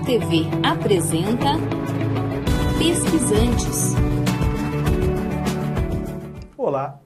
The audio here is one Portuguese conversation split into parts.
TV apresenta Pesquisantes. Olá,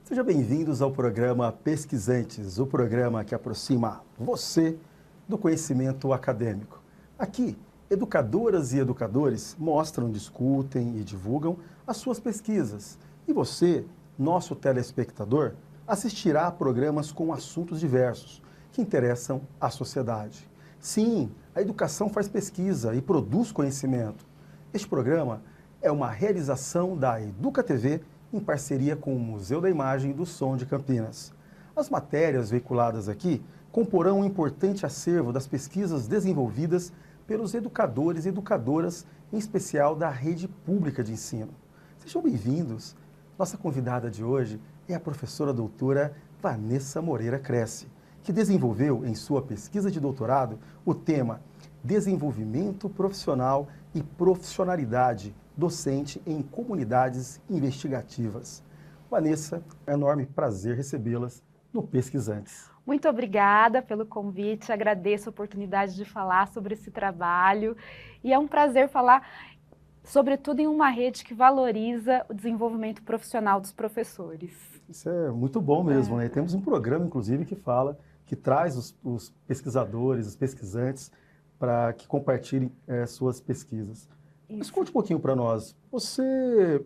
sejam bem-vindos ao programa Pesquisantes, o programa que aproxima você do conhecimento acadêmico. Aqui, educadoras e educadores mostram, discutem e divulgam as suas pesquisas. E você, nosso telespectador, assistirá a programas com assuntos diversos que interessam à sociedade. Sim, a educação faz pesquisa e produz conhecimento. Este programa é uma realização da Educa TV em parceria com o Museu da Imagem do Som de Campinas. As matérias veiculadas aqui comporão um importante acervo das pesquisas desenvolvidas pelos educadores e educadoras, em especial da rede pública de ensino. Sejam bem-vindos. Nossa convidada de hoje é a professora doutora Vanessa Moreira Cresce, que desenvolveu em sua pesquisa de doutorado o tema Desenvolvimento Profissional e Profissionalidade Docente em Comunidades Investigativas. Vanessa, é um enorme prazer recebê-las no Pesquisantes. Muito obrigada pelo convite, agradeço a oportunidade de falar sobre esse trabalho e é um prazer falar, sobretudo, em uma rede que valoriza o desenvolvimento profissional dos professores. Isso é muito bom mesmo, né? Temos um programa, inclusive, que traz os pesquisadores, os pesquisantes, para que compartilhem suas pesquisas. Isso. Mas conte um pouquinho para nós. Você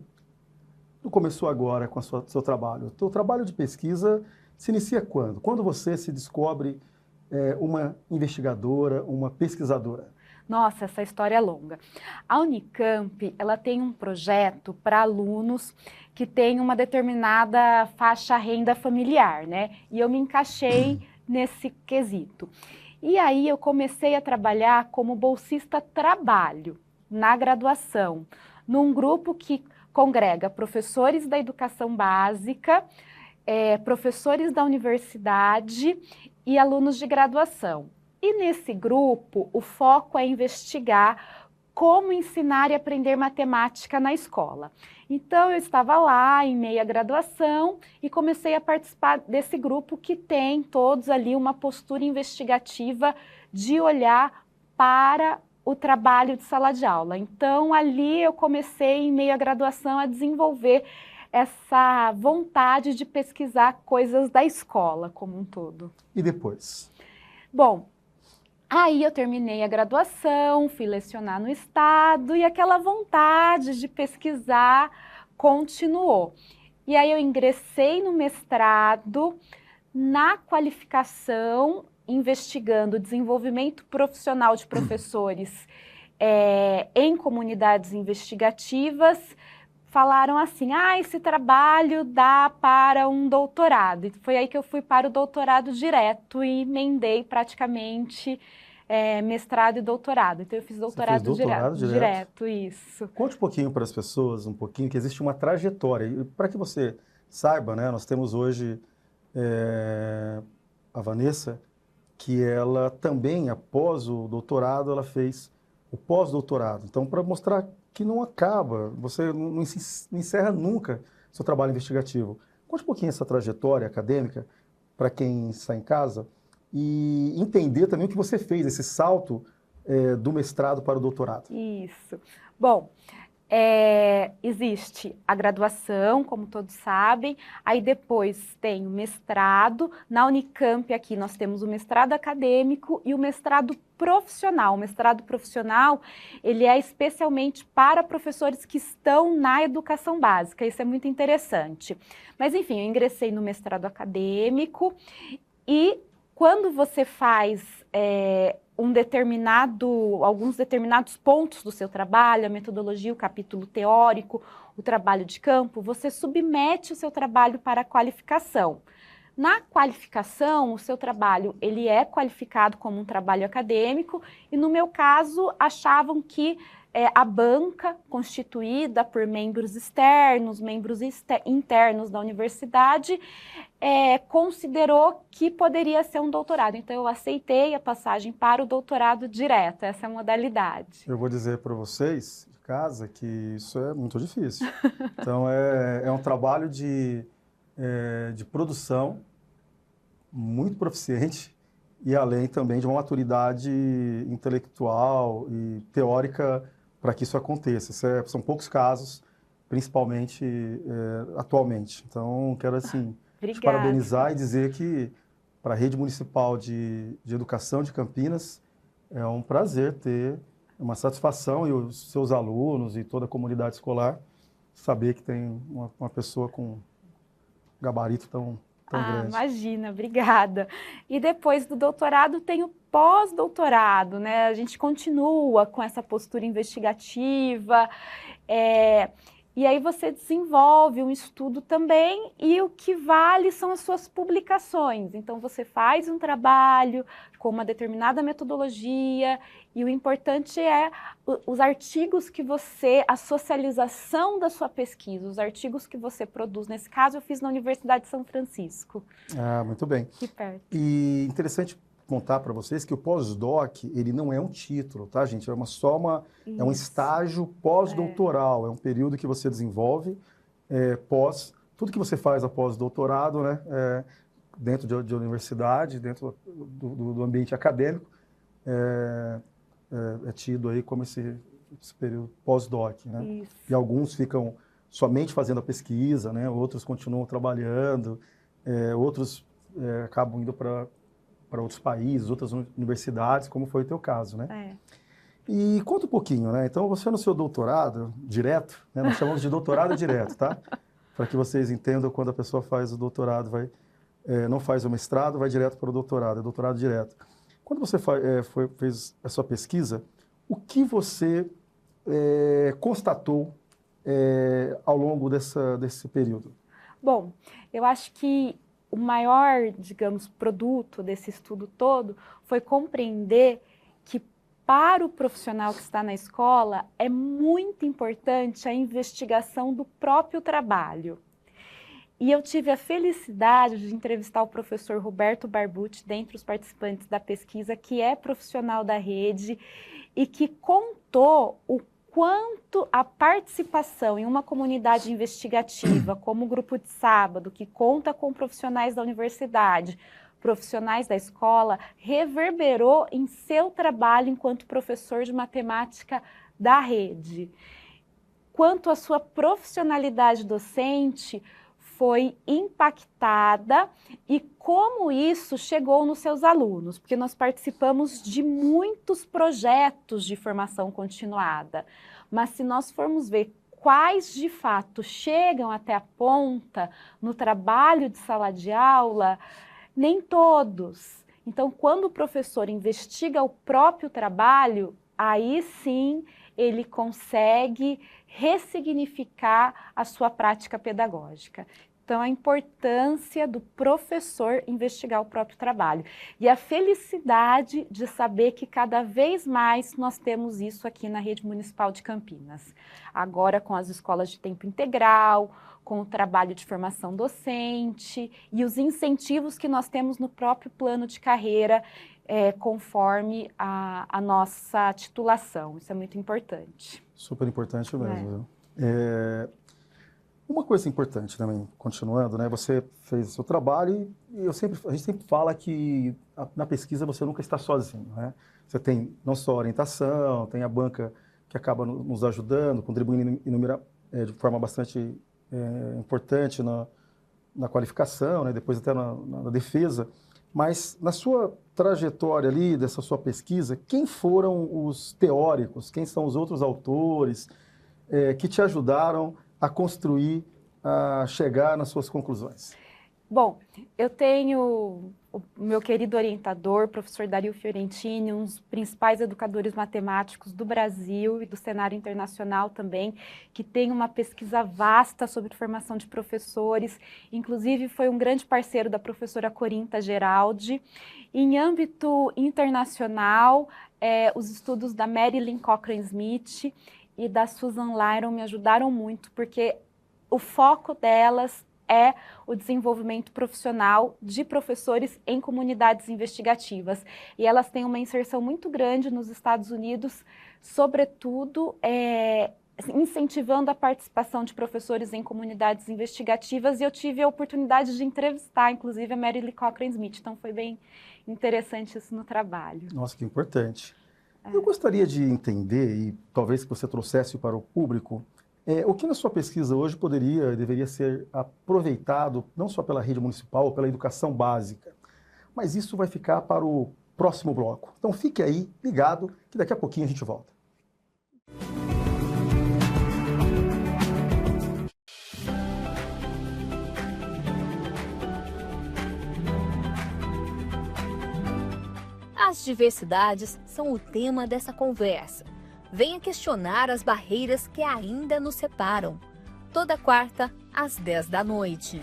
não começou agora com o seu trabalho. O seu trabalho de pesquisa se inicia quando? Quando você se descobre uma investigadora, uma pesquisadora? Nossa, essa história é longa. A Unicamp, ela tem um projeto para alunos que têm uma determinada faixa renda familiar, né? E eu me encaixei nesse quesito. E aí eu comecei a trabalhar como bolsista trabalho na graduação, num grupo que congrega professores da educação básica, professores da universidade e alunos de graduação. E nesse grupo, o foco é investigar como ensinar e aprender matemática na escola. Então, eu estava lá em meia graduação e comecei a participar desse grupo que tem todos ali uma postura investigativa de olhar para o trabalho de sala de aula. Então, ali eu comecei em meia graduação a desenvolver essa vontade de pesquisar coisas da escola como um todo. E depois? Bom, aí eu terminei a graduação, fui lecionar no estado e aquela vontade de pesquisar continuou. E aí eu ingressei no mestrado na qualificação, investigando o desenvolvimento profissional de professores em comunidades investigativas. Falaram assim, esse trabalho dá para um doutorado. E foi aí que eu fui para o doutorado direto e emendei praticamente mestrado e doutorado. Então eu fiz doutorado direto, isso. Conte um pouquinho para as pessoas, que existe uma trajetória. Para que você saiba, né, nós temos hoje a Vanessa, que ela também, após o doutorado, ela fez o pós-doutorado. Então, para mostrar que não acaba, você não encerra nunca seu trabalho investigativo. Conte um pouquinho essa trajetória acadêmica para quem está em casa e entender também o que você fez, esse salto do mestrado para o doutorado. Isso. Bom, existe a graduação, como todos sabem, aí depois tem o mestrado. Na Unicamp aqui nós temos o mestrado acadêmico e o mestrado profissional. O mestrado profissional, ele é especialmente para professores que estão na educação básica, isso é muito interessante. Mas enfim, eu ingressei no mestrado acadêmico e quando você faz alguns determinados pontos do seu trabalho, a metodologia, o capítulo teórico, o trabalho de campo, você submete o seu trabalho para a qualificação. Na qualificação, o seu trabalho ele é qualificado como um trabalho acadêmico e, no meu caso, achavam que a banca, constituída por membros externos, membros internos da universidade, considerou que poderia ser um doutorado. Então, eu aceitei a passagem para o doutorado direto, essa é a modalidade. Eu vou dizer para vocês, de casa, que isso é muito difícil. Então, é um trabalho de produção muito proficiente e além também de uma maturidade intelectual e teórica para que isso aconteça. São poucos casos, principalmente atualmente. Então, quero assim, te parabenizar e dizer que para a Rede Municipal de Educação de Campinas é um prazer ter uma satisfação e os seus alunos e toda a comunidade escolar saber que tem uma pessoa com gabarito tão grande. Imagina, obrigada. E depois do doutorado tem o pós-doutorado, né? A gente continua com essa postura investigativa, e aí você desenvolve um estudo também, e o que vale são as suas publicações. Então você faz um trabalho com uma determinada metodologia, e o importante é os artigos que a socialização da sua pesquisa, os artigos que você produz. Nesse caso, eu fiz na Universidade de São Francisco. Muito bem. Aqui perto. E interessante contar para vocês que o pós-doc, ele não é um título, tá, gente? É um estágio pós-doutoral, é um período que você desenvolve tudo que você faz após doutorado, né, dentro de universidade, dentro do ambiente acadêmico, é tido aí como esse período pós-doc, né? Isso. E alguns ficam somente fazendo a pesquisa, né? Outros continuam trabalhando, outros acabam indo para outros países, outras universidades, como foi o teu caso, né? E conta um pouquinho, né? Então, você no seu doutorado direto, né? Nós chamamos de doutorado direto, tá? Para que vocês entendam, quando a pessoa faz o doutorado, não faz o mestrado, vai direto para o doutorado, é doutorado direto. Quando você fez a sua pesquisa, o que você constatou ao longo desse período? Bom, eu acho que o maior, digamos, produto desse estudo todo foi compreender que para o profissional que está na escola é muito importante a investigação do próprio trabalho. E eu tive a felicidade de entrevistar o professor Roberto Barbucci, dentre os participantes da pesquisa, que é profissional da rede e que contou o quanto a participação em uma comunidade investigativa, como o Grupo de Sábado, que conta com profissionais da universidade, profissionais da escola, reverberou em seu trabalho enquanto professor de matemática da rede. Quanto à sua profissionalidade docente, foi impactada e como isso chegou nos seus alunos, porque nós participamos de muitos projetos de formação continuada, mas se nós formos ver quais de fato chegam até a ponta no trabalho de sala de aula, nem todos. Então, quando o professor investiga o próprio trabalho, aí sim ele consegue ressignificar a sua prática pedagógica. Então, a importância do professor investigar o próprio trabalho. E a felicidade de saber que cada vez mais nós temos isso aqui na Rede Municipal de Campinas. Agora com as escolas de tempo integral, com o trabalho de formação docente e os incentivos que nós temos no próprio plano de carreira, conforme a nossa titulação. Isso é muito importante. Super importante mesmo. Uma coisa importante também, continuando, né? Você fez o seu trabalho e a gente sempre fala que na pesquisa você nunca está sozinho, né? Você tem não só orientação, tem a banca que acaba nos ajudando, contribuindo de forma bastante importante na qualificação, né? Depois até na defesa. Mas na sua trajetória ali, dessa sua pesquisa, quem foram os teóricos, quem são os outros autores que te ajudaram a construir, a chegar nas suas conclusões? Bom, eu tenho o meu querido orientador, professor Dario Fiorentini, um dos principais educadores matemáticos do Brasil e do cenário internacional também, que tem uma pesquisa vasta sobre formação de professores, inclusive foi um grande parceiro da professora Corinta Geraldi. Em âmbito internacional, os estudos da Marilyn Cochrane Smith e da Susan Lyron me ajudaram muito, porque o foco delas é o desenvolvimento profissional de professores em comunidades investigativas. E elas têm uma inserção muito grande nos Estados Unidos, sobretudo incentivando a participação de professores em comunidades investigativas, e eu tive a oportunidade de entrevistar, inclusive, a Marilyn Cochrane Smith, então foi bem interessante isso no trabalho. Nossa, que importante. Eu gostaria de entender, e talvez que você trouxesse para o público, o que na sua pesquisa hoje poderia e deveria ser aproveitado, não só pela rede municipal, pela educação básica, mas isso vai ficar para o próximo bloco. Então fique aí, ligado, que daqui a pouquinho a gente volta. As diversidades são o tema dessa conversa. Venha questionar as barreiras que ainda nos separam. Toda quarta, às 10 da noite.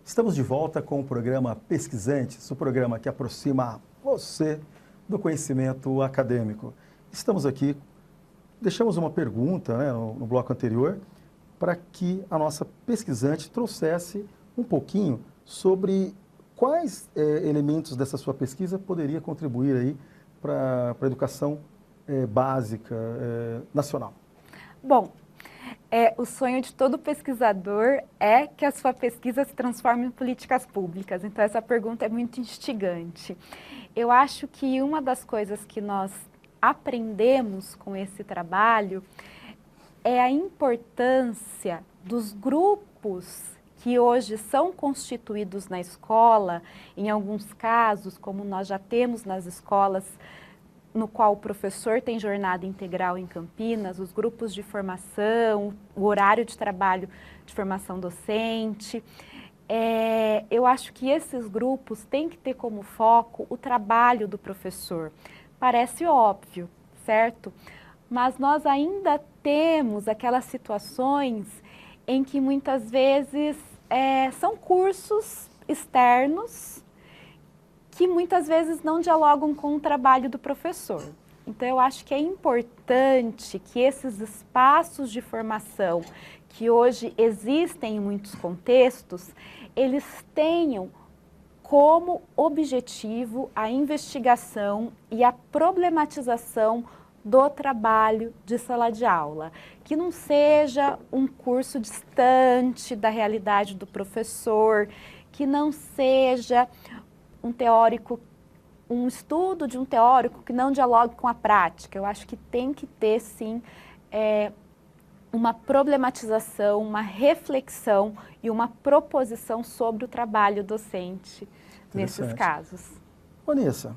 Estamos de volta com o programa Pesquisantes, o programa que aproxima você do conhecimento acadêmico. Estamos aqui, deixamos uma pergunta, né, no bloco anterior, para que a nossa pesquisante trouxesse um pouquinho sobre quais elementos dessa sua pesquisa poderia contribuir aí para a educação básica nacional. Bom, o sonho de todo pesquisador é que a sua pesquisa se transforme em políticas públicas. Então, essa pergunta é muito instigante. Eu acho que uma das coisas que nós aprendemos com esse trabalho é a importância dos grupos que hoje são constituídos na escola, em alguns casos, como nós já temos nas escolas, no qual o professor tem jornada integral em Campinas, os grupos de formação, o horário de trabalho de formação docente. Eu acho que esses grupos têm que ter como foco o trabalho do professor. Parece óbvio, certo? Mas nós ainda temos aquelas situações em que muitas vezes são cursos externos que muitas vezes não dialogam com o trabalho do professor. Então, eu acho que é importante que esses espaços de formação que hoje existem em muitos contextos, eles tenham como objetivo a investigação e a problematização do trabalho de sala de aula, que não seja um curso distante da realidade do professor, que não seja um estudo de um teórico que não dialogue com a prática. Eu acho que tem que ter, sim, uma problematização, uma reflexão e uma proposição sobre o trabalho docente nesses casos. Vanessa,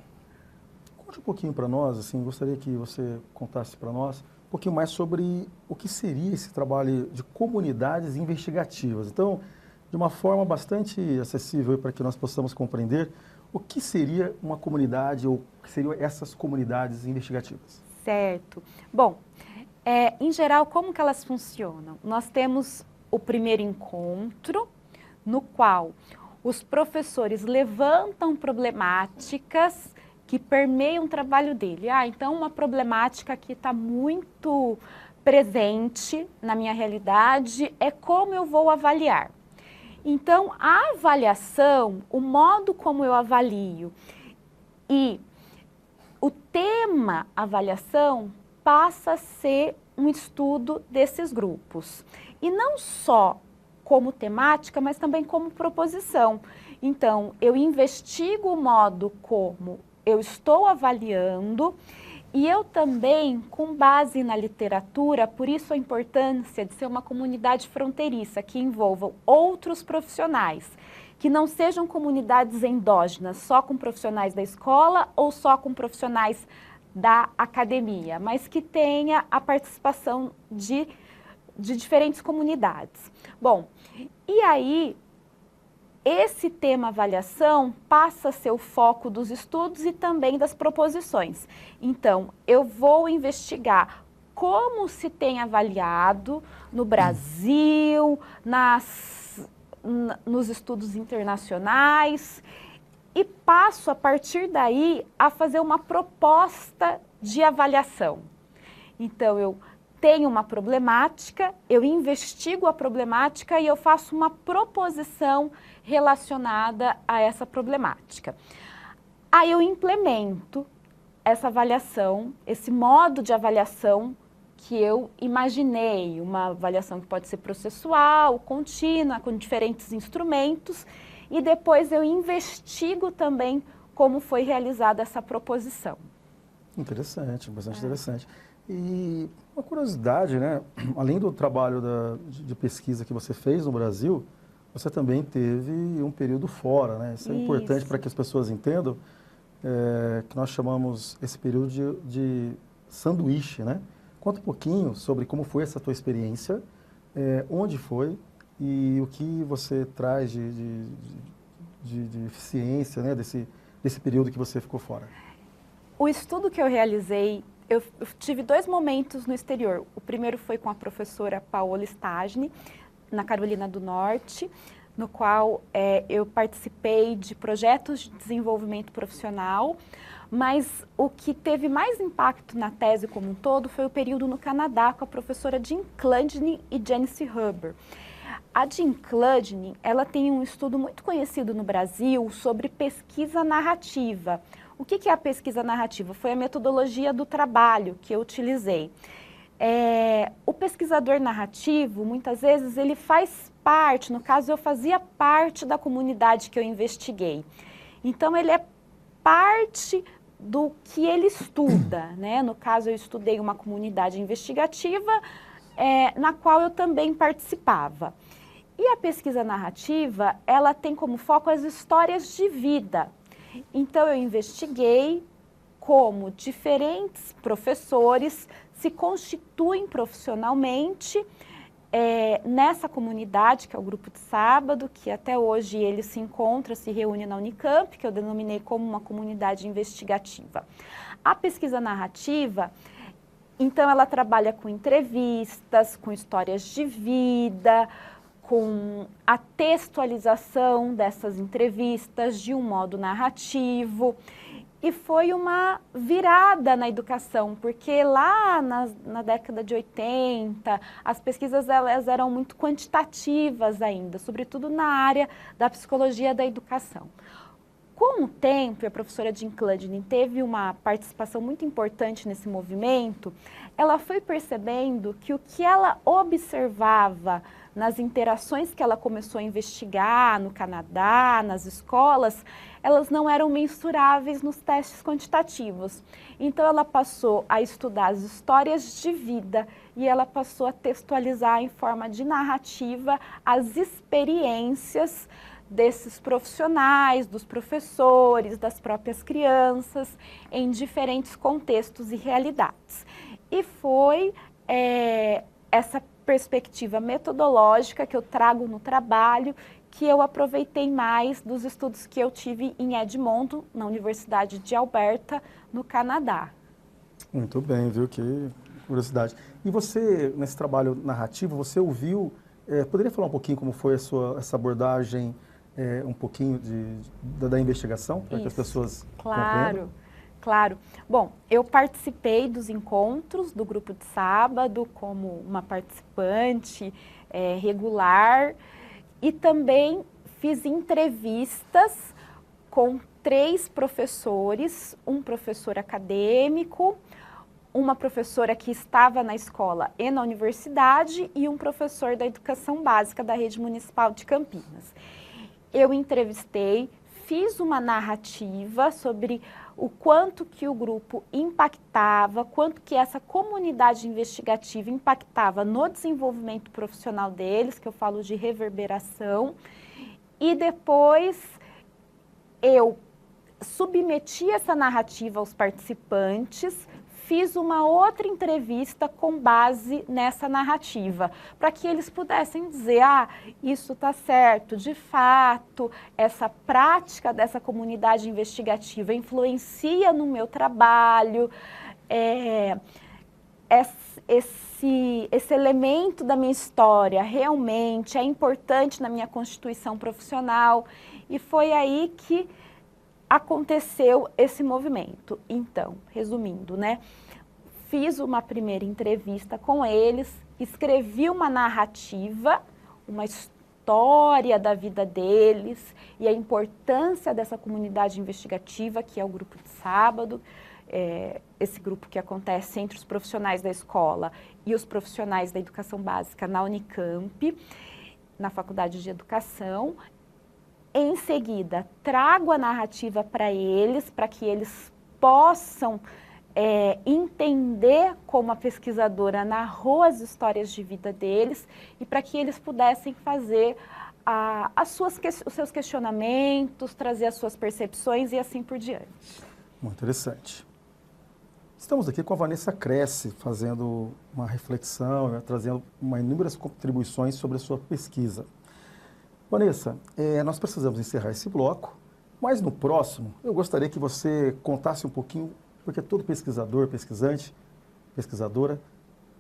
conte um pouquinho para nós, assim, gostaria que você contasse para nós um pouquinho mais sobre o que seria esse trabalho de comunidades investigativas. Então, de uma forma bastante acessível para que nós possamos compreender o que seria uma comunidade ou o que seriam essas comunidades investigativas. Certo. Bom, em geral, como que elas funcionam? Nós temos o primeiro encontro, no qual os professores levantam problemáticas que permeiam o trabalho dele. Então, uma problemática que está muito presente na minha realidade é como eu vou avaliar. Então, a avaliação, o modo como eu avalio e o tema avaliação passa a ser um estudo desses grupos. E não só como temática, mas também como proposição. Então, eu investigo o modo como eu estou avaliando e eu também, com base na literatura, por isso a importância de ser uma comunidade fronteiriça, que envolvam outros profissionais, que não sejam comunidades endógenas, só com profissionais da escola ou só com profissionais da academia, mas que tenha a participação de diferentes comunidades. Bom, e aí, esse tema avaliação passa a ser o foco dos estudos e também das proposições. Então, eu vou investigar como se tem avaliado no Brasil, nos estudos internacionais, e passo, a partir daí, a fazer uma proposta de avaliação. Então, eu tenho uma problemática, eu investigo a problemática e eu faço uma proposição relacionada a essa problemática. Aí eu implemento essa avaliação, esse modo de avaliação que eu imaginei, uma avaliação que pode ser processual, contínua, com diferentes instrumentos, e depois eu investigo também como foi realizada essa proposição. Interessante, bastante interessante. E uma curiosidade, né? Além do trabalho de pesquisa que você fez no Brasil, você também teve um período fora, né? Isso é importante para que as pessoas entendam que nós chamamos esse período de sanduíche, né? Conta um pouquinho sobre como foi essa tua experiência, onde foi e o que você traz de eficiência, né? Desse período que você ficou fora. O estudo que eu realizei, eu tive 2 momentos no exterior. O primeiro foi com a professora Paola Stagni, na Carolina do Norte, no qual eu participei de projetos de desenvolvimento profissional, mas o que teve mais impacto na tese como um todo foi o período no Canadá com a professora Jean Cludney e Janice Huber. A Jean Cludney, ela tem um estudo muito conhecido no Brasil sobre pesquisa narrativa. O que é a pesquisa narrativa? Foi a metodologia do trabalho que eu utilizei. O pesquisador narrativo, muitas vezes, ele faz parte, no caso eu fazia parte da comunidade que eu investiguei. Então ele é parte do que ele estuda, né? No caso eu estudei uma comunidade investigativa na qual eu também participava. E a pesquisa narrativa, ela tem como foco as histórias de vida. Então eu investiguei como diferentes professores se constituem profissionalmente nessa comunidade, que é o Grupo de Sábado, que até hoje ele se encontra, se reúne na Unicamp, que eu denominei como uma comunidade investigativa. A pesquisa narrativa, então, ela trabalha com entrevistas, com histórias de vida, com a textualização dessas entrevistas de um modo narrativo. E foi uma virada na educação, porque lá na década de 80, as pesquisas elas eram muito quantitativas ainda, sobretudo na área da psicologia da educação. Com o tempo, a professora Jean Cludney teve uma participação muito importante nesse movimento, ela foi percebendo que o que ela observava nas interações que ela começou a investigar no Canadá, nas escolas, elas não eram mensuráveis nos testes quantitativos. Então ela passou a estudar as histórias de vida e ela passou a textualizar em forma de narrativa as experiências desses profissionais, dos professores, das próprias crianças, em diferentes contextos e realidades. E foi essa perspectiva metodológica que eu trago no trabalho, que eu aproveitei mais dos estudos que eu tive em Edmonton, na Universidade de Alberta, no Canadá. Muito bem, viu? Que curiosidade. E você, nesse trabalho narrativo, você ouviu, poderia falar um pouquinho como foi essa abordagem, um pouquinho da investigação, para que as pessoas compreendam? Claro. Bom, eu participei dos encontros do Grupo de Sábado como uma participante regular e também fiz entrevistas com 3 professores, um professor acadêmico, uma professora que estava na escola e na universidade e um professor da educação básica da Rede Municipal de Campinas. Eu entrevistei, fiz uma narrativa sobre o quanto que o grupo impactava, quanto que essa comunidade investigativa impactava no desenvolvimento profissional deles, que eu falo de reverberação, e depois eu submeti essa narrativa aos participantes, fiz uma outra entrevista com base nessa narrativa, para que eles pudessem dizer, isso está certo, de fato, essa prática dessa comunidade investigativa influencia no meu trabalho, esse elemento da minha história realmente é importante na minha constituição profissional, e foi aí que aconteceu esse movimento. Então, resumindo, né? Fiz uma primeira entrevista com eles, escrevi uma narrativa, uma história da vida deles e a importância dessa comunidade investigativa, que é o Grupo de Sábado. esse grupo que acontece entre os profissionais da escola e os profissionais da educação básica na Unicamp, na Faculdade de Educação. Em seguida, trago a narrativa para que eles possam entender como a pesquisadora narrou as histórias de vida deles e para que eles pudessem fazer os seus questionamentos, trazer as suas percepções e assim por diante. Muito interessante. Estamos aqui com a Vanessa Cresce, fazendo uma reflexão, trazendo inúmeras contribuições sobre a sua pesquisa. Vanessa, nós precisamos encerrar esse bloco, mas no próximo eu gostaria que você contasse um pouquinho, porque todo pesquisador, pesquisante, pesquisadora,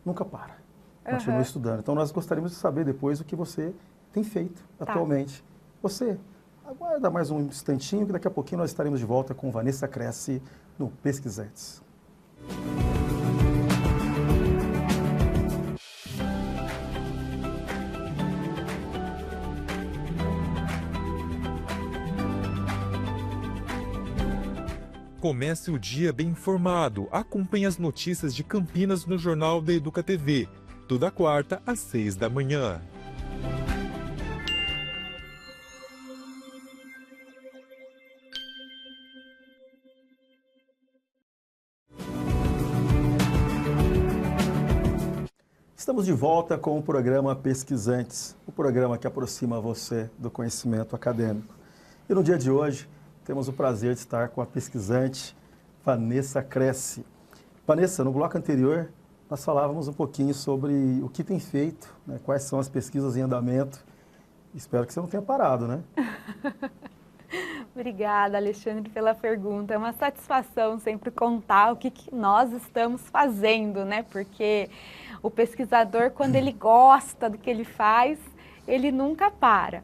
nunca para, continua estudando. Então nós gostaríamos de saber depois o que você tem feito atualmente. Você aguarda mais um instantinho, que daqui a pouquinho nós estaremos de volta com Vanessa Cresce no Pesquisantes. Comece o dia bem informado. Acompanhe as notícias de Campinas no Jornal da Educa TV, toda quarta às 6 da manhã. Estamos de volta com o programa Pesquisantes, o programa que aproxima você do conhecimento acadêmico. E no dia de hoje, temos o prazer de estar com a pesquisante Vanessa Cresce. Vanessa, no bloco anterior, nós falávamos um pouquinho sobre o que tem feito, né, quais são as pesquisas em andamento. Espero que você não tenha parado, né? Obrigada, Alexandre, pela pergunta. É uma satisfação sempre contar o que nós estamos fazendo, né? Porque o pesquisador, quando ele gosta do que ele faz, ele nunca para.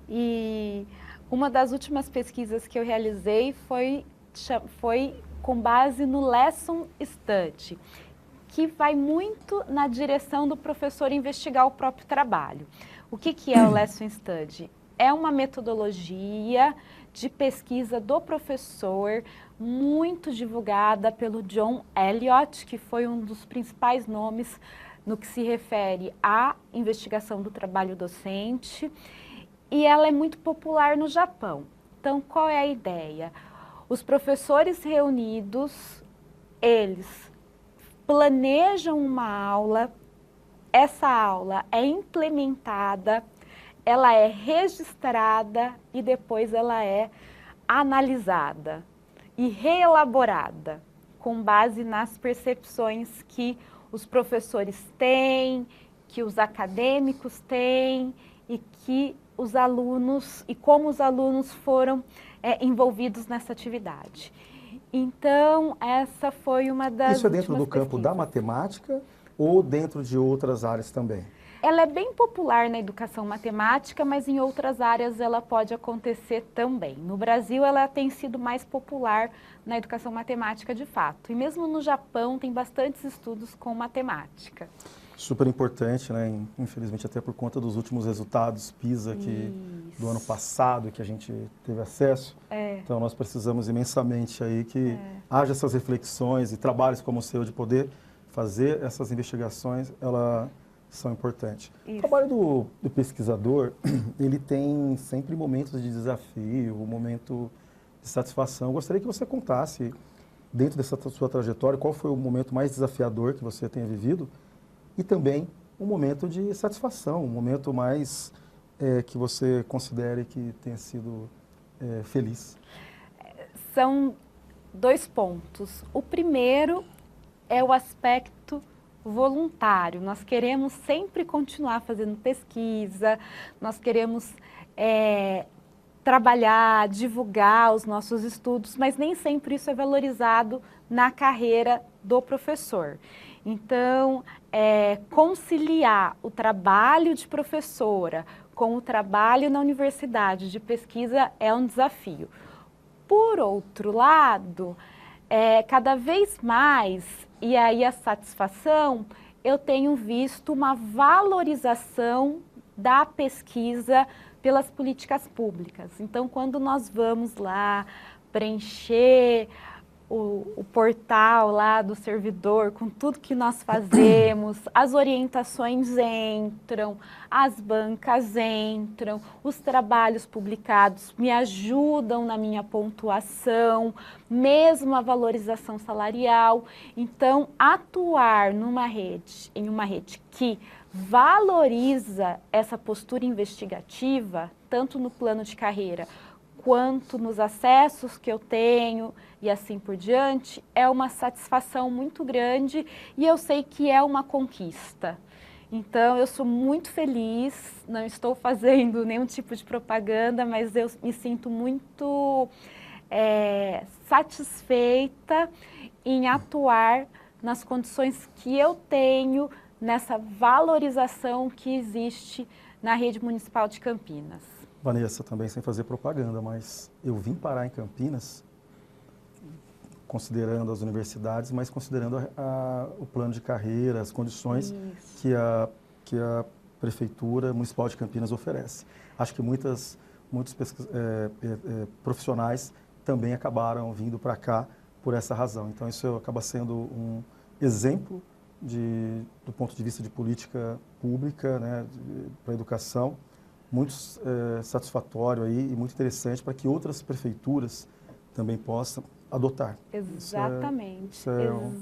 E uma das últimas pesquisas que eu realizei foi com base no Lesson Study, que vai muito na direção do professor investigar o próprio trabalho. O que é o Lesson Study? É uma metodologia de pesquisa do professor, muito divulgada pelo John Elliott, que foi um dos principais nomes no que se refere à investigação do trabalho docente, e ela é muito popular no Japão. Então, qual é a ideia? Os professores reunidos, eles planejam uma aula, essa aula é implementada, ela é registrada e depois ela é analisada e reelaborada com base nas percepções que os professores têm, que os acadêmicos têm e que os alunos e como os alunos foram envolvidos nessa atividade. Então, essa foi uma das Isso é dentro do campo da matemática ou dentro de outras áreas também? Ela é bem popular na educação matemática, mas em outras áreas ela pode acontecer também. No Brasil, ela tem sido mais popular na educação matemática de fato. E mesmo no Japão, tem bastantes estudos com matemática. Super importante, né? Infelizmente, até por conta dos últimos resultados PISA do ano passado, que a gente teve acesso. Então, nós precisamos imensamente aí que haja essas reflexões e trabalhos como o seu de poder fazer essas investigações, são importantes. Isso. O trabalho do pesquisador, ele tem sempre momentos de desafio, um momento de satisfação. Eu gostaria que você contasse, dentro dessa sua trajetória, qual foi o momento mais desafiador que você tenha vivido e também um momento de satisfação, um momento mais que você considere que tenha sido feliz. São 2 pontos. O primeiro é o aspecto voluntário. Nós queremos sempre continuar fazendo pesquisa, nós queremos trabalhar, divulgar os nossos estudos, mas nem sempre isso é valorizado na carreira do professor. Então, conciliar o trabalho de professora com o trabalho na universidade de pesquisa é um desafio. Por outro lado, cada vez mais, e aí a satisfação, eu tenho visto uma valorização da pesquisa pelas políticas públicas. Então, quando nós vamos lá preencher o portal lá do servidor, com tudo que nós fazemos, as orientações entram, as bancas entram, os trabalhos publicados me ajudam na minha pontuação, mesmo a valorização salarial. Então, atuar em uma rede que valoriza essa postura investigativa, tanto no plano de carreira, quanto nos acessos que eu tenho e assim por diante, é uma satisfação muito grande e eu sei que é uma conquista. Então, eu sou muito feliz, não estou fazendo nenhum tipo de propaganda, mas eu me sinto muito satisfeita em atuar nas condições que eu tenho, nessa valorização que existe na rede municipal de Campinas. Vanessa, também sem fazer propaganda, mas eu vim parar em Campinas, considerando as universidades, mas considerando o plano de carreira, as condições que a Prefeitura Municipal de Campinas oferece. Acho que muitos profissionais também acabaram vindo para cá por essa razão. Então, isso acaba sendo um exemplo do ponto de vista de política pública, né, para a educação, muito satisfatório aí e muito interessante para que outras prefeituras também possam adotar. Exatamente. Isso é um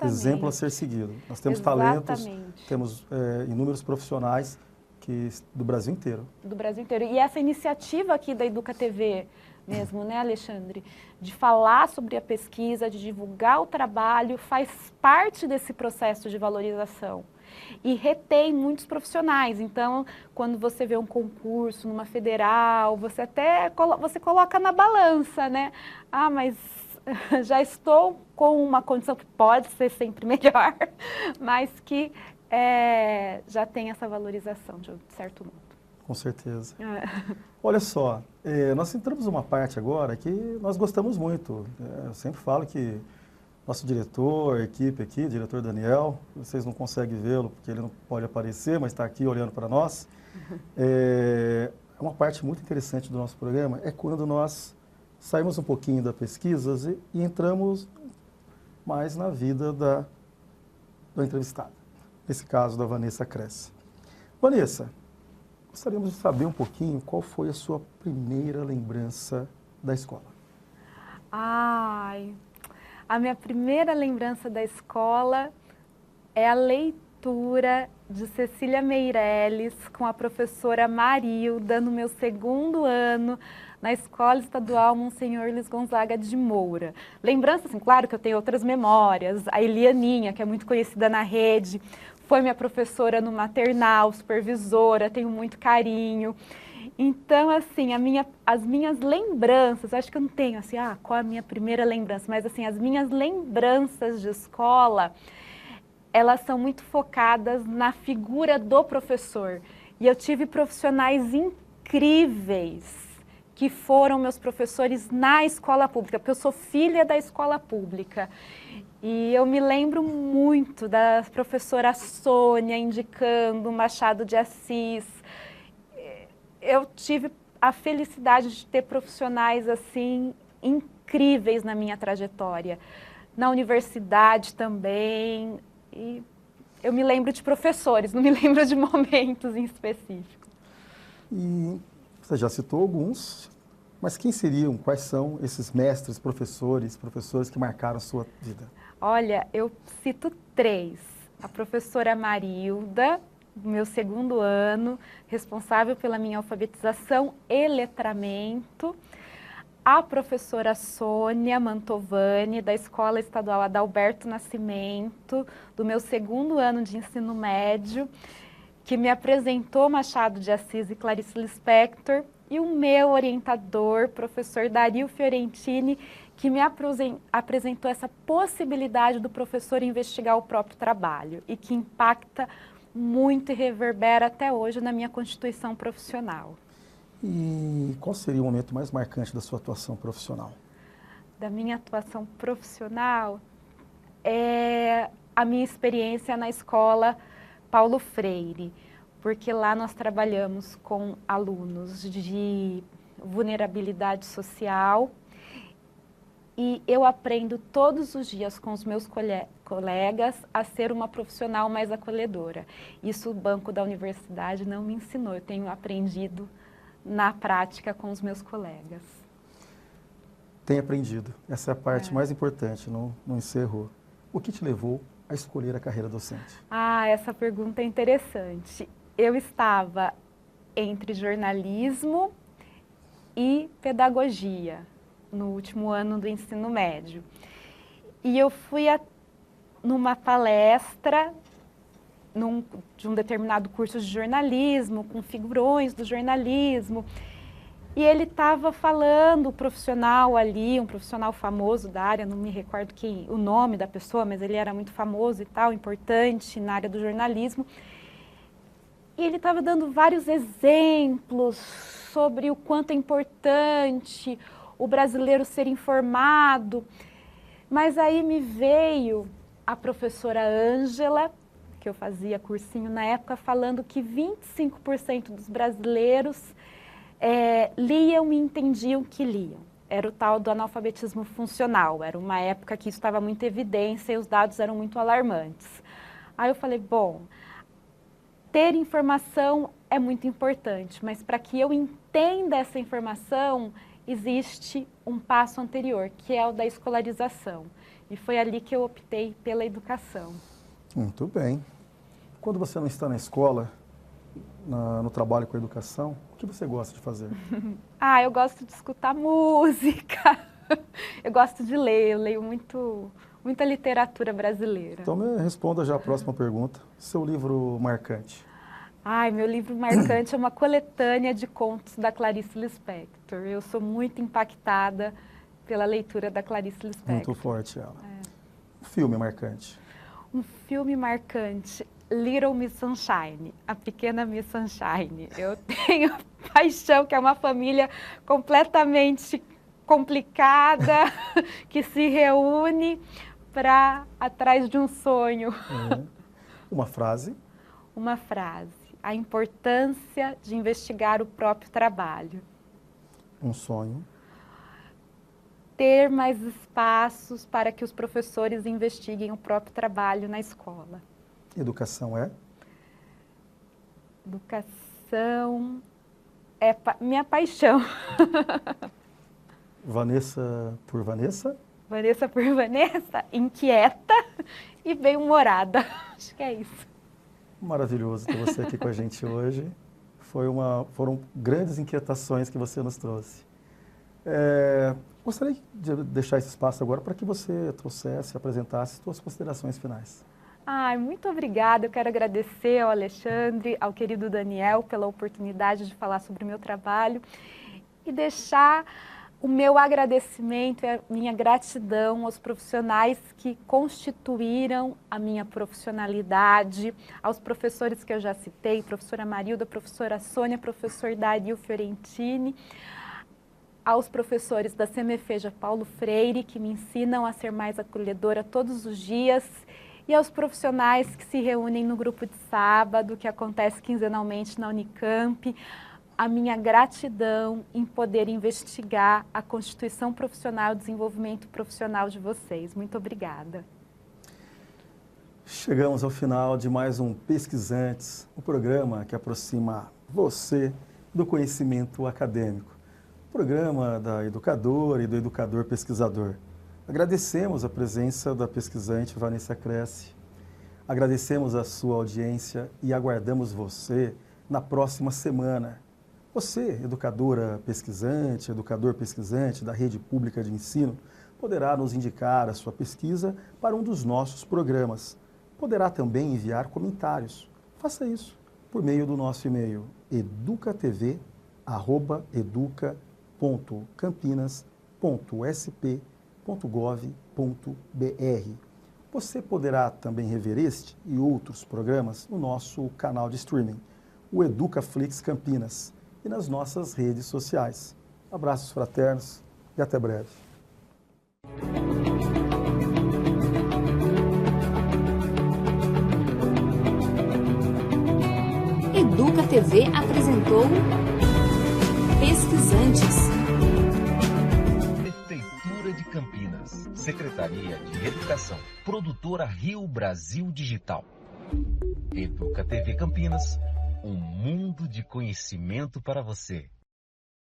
exemplo a ser seguido. Nós temos talentos, temos inúmeros profissionais do Brasil inteiro. Do Brasil inteiro. E essa iniciativa aqui da Educa TV mesmo, né, Alexandre? De falar sobre a pesquisa, de divulgar o trabalho, faz parte desse processo de valorização. E retém muitos profissionais. Então, quando você vê um concurso numa federal, você coloca na balança, né? Ah, mas já estou com uma condição que pode ser sempre melhor, mas que já tem essa valorização de certo modo. Com certeza. Olha só, nós entramos numa parte agora que nós gostamos muito. Eu sempre falo que nosso diretor, equipe aqui, diretor Daniel, vocês não conseguem vê-lo porque ele não pode aparecer, mas está aqui olhando para nós. Uma parte muito interessante do nosso programa é quando nós saímos um pouquinho da pesquisa e entramos mais na vida da entrevistada. Nesse caso, da Vanessa Cresce. Vanessa, gostaríamos de saber um pouquinho qual foi a sua primeira lembrança da escola. A minha primeira lembrança da escola é a leitura de Cecília Meirelles com a professora Marilda no meu 2º ano na Escola Estadual Monsenhor Luiz Gonzaga de Moura. Lembrança, assim, claro que eu tenho outras memórias. A Elianinha, que é muito conhecida na rede, foi minha professora no maternal, supervisora, tenho muito carinho. Então, assim, as minhas lembranças, acho que eu não tenho, assim, qual é a minha primeira lembrança, mas, assim, as minhas lembranças de escola, elas são muito focadas na figura do professor. E eu tive profissionais incríveis que foram meus professores na escola pública, porque eu sou filha da escola pública. E eu me lembro muito da professora Sônia indicando Machado de Assis. Eu tive a felicidade de ter profissionais assim incríveis na minha trajetória. Na universidade também. E eu me lembro de professores, não me lembro de momentos em específico. E você já citou alguns, mas quais são esses mestres, professores que marcaram a sua vida? Olha, eu cito 3. A professora Marilda, do meu 2º ano, responsável pela minha alfabetização e letramento. A professora Sônia Mantovani, da Escola Estadual Adalberto Nascimento, do meu 2º ano de ensino médio, que me apresentou Machado de Assis e Clarice Lispector, e o meu orientador, professor Dario Fiorentini, que me apresentou essa possibilidade do professor investigar o próprio trabalho e que impacta muito e reverbera até hoje na minha constituição profissional. E qual seria o momento mais marcante da sua atuação profissional? Da minha atuação profissional é a minha experiência na escola Paulo Freire, porque lá nós trabalhamos com alunos de vulnerabilidade social e eu aprendo todos os dias com os meus colegas a ser uma profissional mais acolhedora. Isso o banco da universidade não me ensinou, eu tenho aprendido na prática com os meus colegas. Tem aprendido, essa é a parte mais importante, não encerrou. O que te levou a escolher a carreira docente? Ah, essa pergunta é interessante. Eu estava entre jornalismo e pedagogia no último ano do ensino médio. E eu fui numa palestra de um determinado curso de jornalismo, com figurões do jornalismo, e ele estava falando, o profissional ali, um profissional famoso da área, não me recordo o nome da pessoa, mas ele era muito famoso e tal, importante na área do jornalismo. E ele estava dando vários exemplos sobre o quanto é importante o brasileiro ser informado. Mas aí me veio a professora Ângela, que eu fazia cursinho na época, falando que 25% dos brasileiros liam e entendiam o que liam. Era o tal do analfabetismo funcional. Era uma época que isso estava muito em evidência e os dados eram muito alarmantes. Aí eu falei, bom, ter informação é muito importante, mas para que eu entenda essa informação, existe um passo anterior, que é o da escolarização. E foi ali que eu optei pela educação. Muito bem. Quando você não está na escola, no trabalho com a educação, o que você gosta de fazer? Eu gosto de escutar música, eu gosto de ler, eu leio muita literatura brasileira. Então me responda já a próxima pergunta. Seu livro marcante? Meu livro marcante é uma coletânea de contos da Clarice Lispector. Eu sou muito impactada pela leitura da Clarice Lispector. Muito forte ela. Um filme marcante? Um filme marcante, Little Miss Sunshine, A Pequena Miss Sunshine. Eu tenho paixão, que é uma família completamente complicada, que se reúne atrás de um sonho. Uma frase? Uma frase. A importância de investigar o próprio trabalho. Um sonho? Ter mais espaços para que os professores investiguem o próprio trabalho na escola. Educação é? Educação é minha paixão. Vanessa por Vanessa? Vanessa por Vanessa, inquieta e bem-humorada. Acho que é isso. Maravilhoso ter você aqui com a gente hoje. Foram grandes inquietações que você nos trouxe. Gostaria de deixar esse espaço agora para que você trouxesse, apresentasse suas considerações finais. Muito obrigada. Eu quero agradecer ao Alexandre, ao querido Daniel, pela oportunidade de falar sobre o meu trabalho e deixar o meu agradecimento e a minha gratidão aos profissionais que constituíram a minha profissionalidade, aos professores que eu já citei, professora Marilda, professora Sônia, professor Dario Fiorentini, aos professores da Semefeja Paulo Freire, que me ensinam a ser mais acolhedora todos os dias, e aos profissionais que se reúnem no grupo de sábado, que acontece quinzenalmente na Unicamp, a minha gratidão em poder investigar a constituição profissional e o desenvolvimento profissional de vocês. Muito obrigada. Chegamos ao final de mais um Pesquisantes, um programa que aproxima você do conhecimento acadêmico. Programa da educadora e do educador pesquisador. Agradecemos a presença da pesquisante Vanessa Cresce. Agradecemos a sua audiência e aguardamos você na próxima semana. Você, educadora pesquisante, educador pesquisante da rede pública de ensino, poderá nos indicar a sua pesquisa para um dos nossos programas. Poderá também enviar comentários. Faça isso por meio do nosso e-mail educatv@educa.campinas.sp.gov.br. Você poderá também rever este e outros programas no nosso canal de streaming, o EducaFlix Campinas, e nas nossas redes sociais. Abraços fraternos e até breve. Educa TV apresentou Pesquisantes. Prefeitura de Campinas. Campinas. Secretaria de Educação. Produtora Rio Brasil Digital. Educa TV Campinas. Um mundo de conhecimento para você.